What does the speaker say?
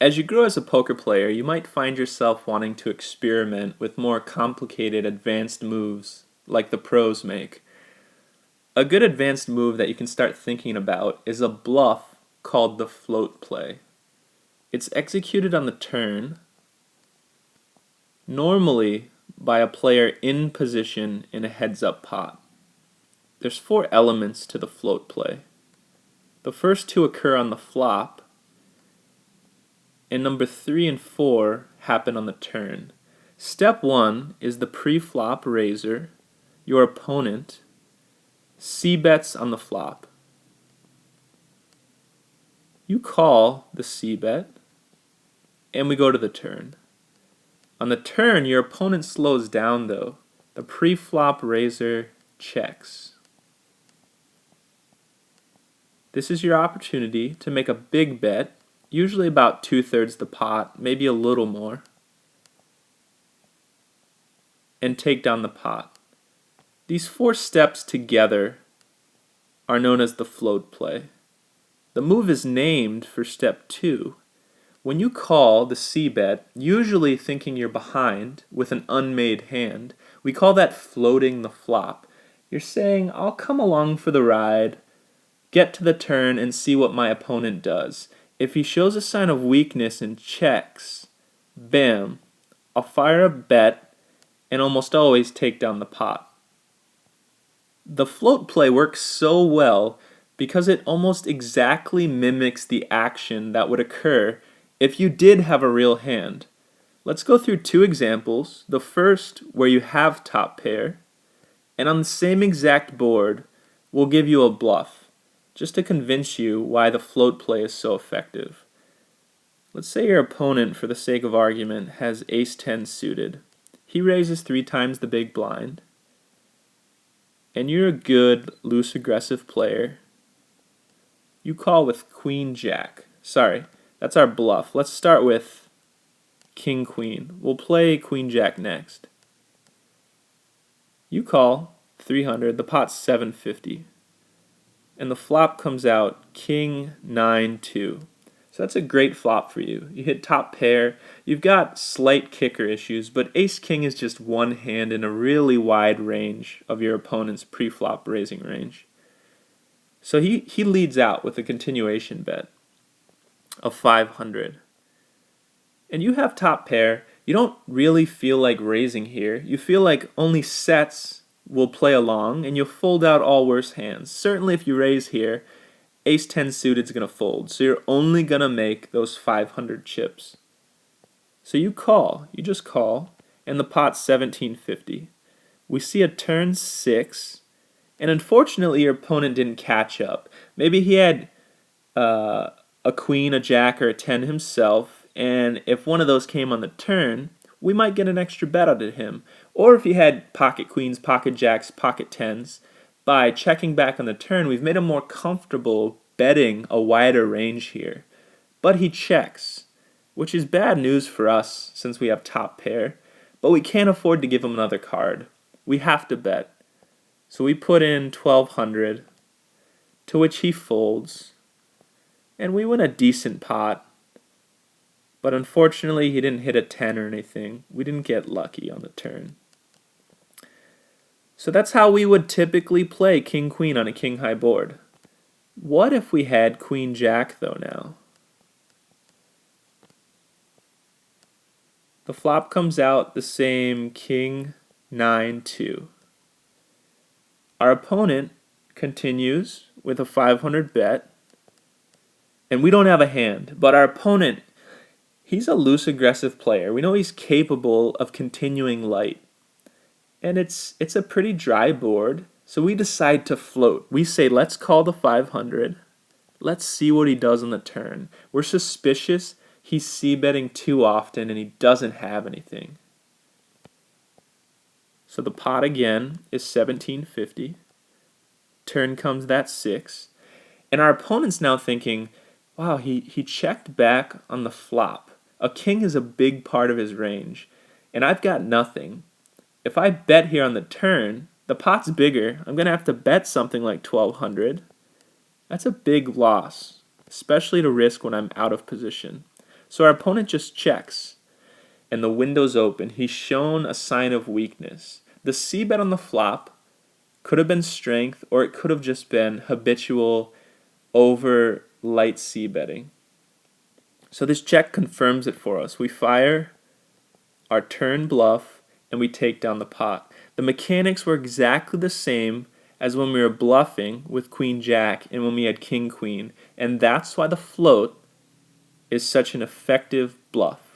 As you grow as a poker player, you might find yourself wanting to experiment with more complicated advanced moves like the pros make. A good advanced move that you can start thinking about is a bluff called the float play. It's executed on the turn, normally by a player in position in a heads-up pot. There's 4 elements to the float play. The first 2 occur on the flop, and number 3 and 4 happen on the turn. Step 1 is the Preflop Raiser. Your opponent c-bets on the flop. You call the c-bet, and we go to the turn. On the turn, your opponent slows down though. The Preflop Raiser checks. This is your opportunity to make a big bet, usually about 2/3 the pot, maybe a little more, and take down the pot. These 4 steps together are known as the float play. The move is named for step 2. When you call the c-bet, usually thinking you're behind with an unmade hand, we call that floating the flop. You're saying, I'll come along for the ride, get to the turn, and see what my opponent does. If he shows a sign of weakness and checks, bam, I'll fire a bet and almost always take down the pot. The float play works so well because it almost exactly mimics the action that would occur if you did have a real hand. Let's go through 2 examples. The first, where you have top pair, and on the same exact board, we'll give you a bluff, just to convince you why the float play is so effective. Let's say your opponent, for the sake of argument, has ace-10 suited. He raises 3 times the big blind, and you're a good, loose, aggressive player. You call with queen-jack. Sorry, that's our bluff. Let's start with king-queen. We'll play queen-jack next. You call 300, the pot's 750. And the flop comes out king-9-2. So that's a great flop for you. You hit top pair. You've got slight kicker issues, but ace-king is just one hand in a really wide range of your opponent's pre-flop raising range. So he leads out with a continuation bet of 500. And you have top pair. You don't really feel like raising here. You feel like only sets will play along, and you'll fold out all worse hands. Certainly if you raise here, ace-10 suited is going to fold, so you're only going to make those 500 chips. So you just call, and the pot's 1750. We see a turn 6, and unfortunately your opponent didn't catch up. Maybe he had a queen, a jack, or a 10 himself, and if one of those came on the turn, we might get an extra bet out of him. Or if he had pocket queens, pocket jacks, pocket 10s, by checking back on the turn, we've made him more comfortable betting a wider range here. But he checks, which is bad news for us since we have top pair, but we can't afford to give him another card. We have to bet. So we put in 1200, to which he folds, and we win a decent pot. But unfortunately, he didn't hit a 10 or anything. We didn't get lucky on the turn. So that's how we would typically play king-queen on a king-high board. What if we had queen-jack, though, now? The flop comes out the same king-9-2. Our opponent continues with a 500 bet, and we don't have a hand, but our opponent, he's a loose, aggressive player. We know he's capable of continuing light. And it's a pretty dry board, so we decide to float. We say, let's call the 500. Let's see what he does on the turn. We're suspicious he's c-betting too often and he doesn't have anything. So the pot again is 1750. Turn comes that 6. And our opponent's now thinking, wow, he checked back on the flop. A king is a big part of his range, and I've got nothing. If I bet here on the turn, the pot's bigger. I'm going to have to bet something like 1200. That's a big loss, especially to risk when I'm out of position. So our opponent just checks, and the window's open. He's shown a sign of weakness. The c-bet on the flop could have been strength, or it could have just been habitual over light c-betting. So this check confirms it for us. We fire our turn bluff, and we take down the pot. The mechanics were exactly the same as when we were bluffing with queen jack and when we had king queen, and that's why the float is such an effective bluff.